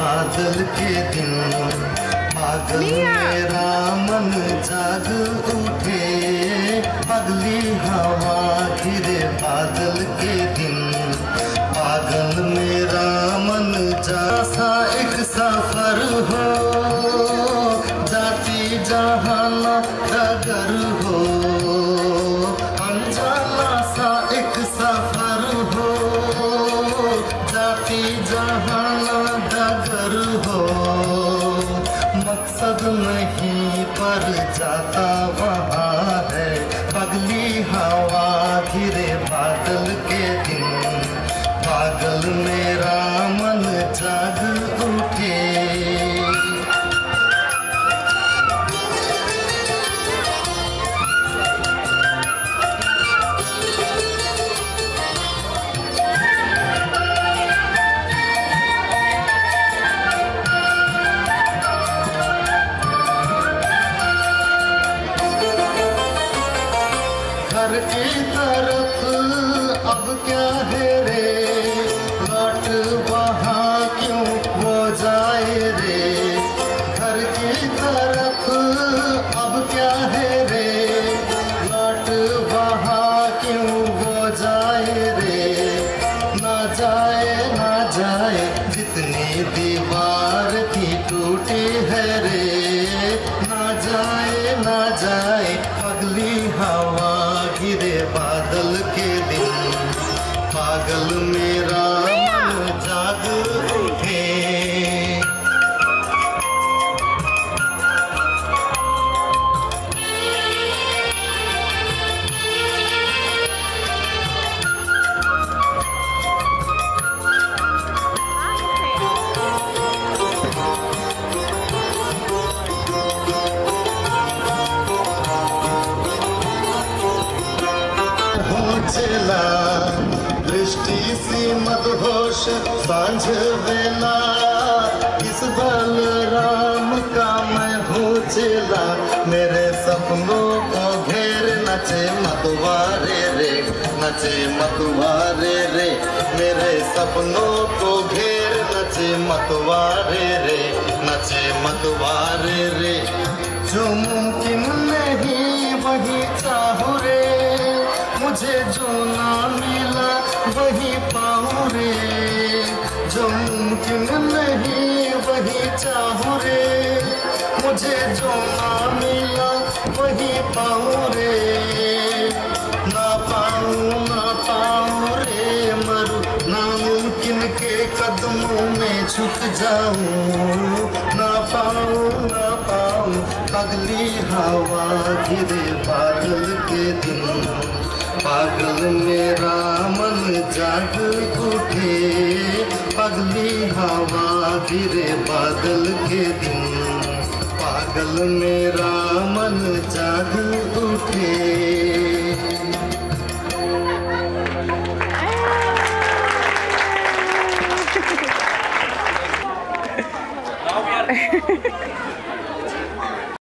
बादल के दिन पागल मेरा मन जाग उठे, पगली हवा घिरे बादल के दिन पागल मेरा मन जैसा एक सफर हो, जाती जहाना डगर हो, अनजाना सा एक सफर हो, जाती जहाना डगर हो, मकसद नहीं पर जाता वहाँ है, पगली हवा घिरे बादल के दिन पागल मेरा मन जाग उठे। घर की तरफ अब क्या है रे, लौट वहाँ क्यों हो जाए रे, घर की तरफ अब क्या है रे, लौट वहाँ क्यों हो जाए रे, ना जाए ना जाए जितनी दीवार थी टूटी है रे, ना जाए ना जाए पगली हवा घिरे बादल के दिन पागल मेरा मन जाग उठे। चला दृष्टि सी मदहोश सांझ वेला, इस बलराम का मैं हूँ चेला, मेरे सपनों को घेर नचे मतवारे रे, नचे मतवारे रे, मेरे सपनों को घेर नचे मतवारे रे, नचे मतवारे रे, जो मुमकिन नहीं वही चाहूँ रे, मुझे जो ना मिला वही पाऊँ रे, जो मुमकिन नहीं वही चाहूँ रे, मुझे जो ना मिला वही पाऊँ रे, ना पाऊँ रे मरूं, नामुमकिन के कदमों में झुक जाऊं, ना पाऊं पगली हवा घिरे बादल के दिन पागल मेरा मन जाग उठे, पगली हवा घिरे बादल के दिन पागल मेरा मन जाग उठे।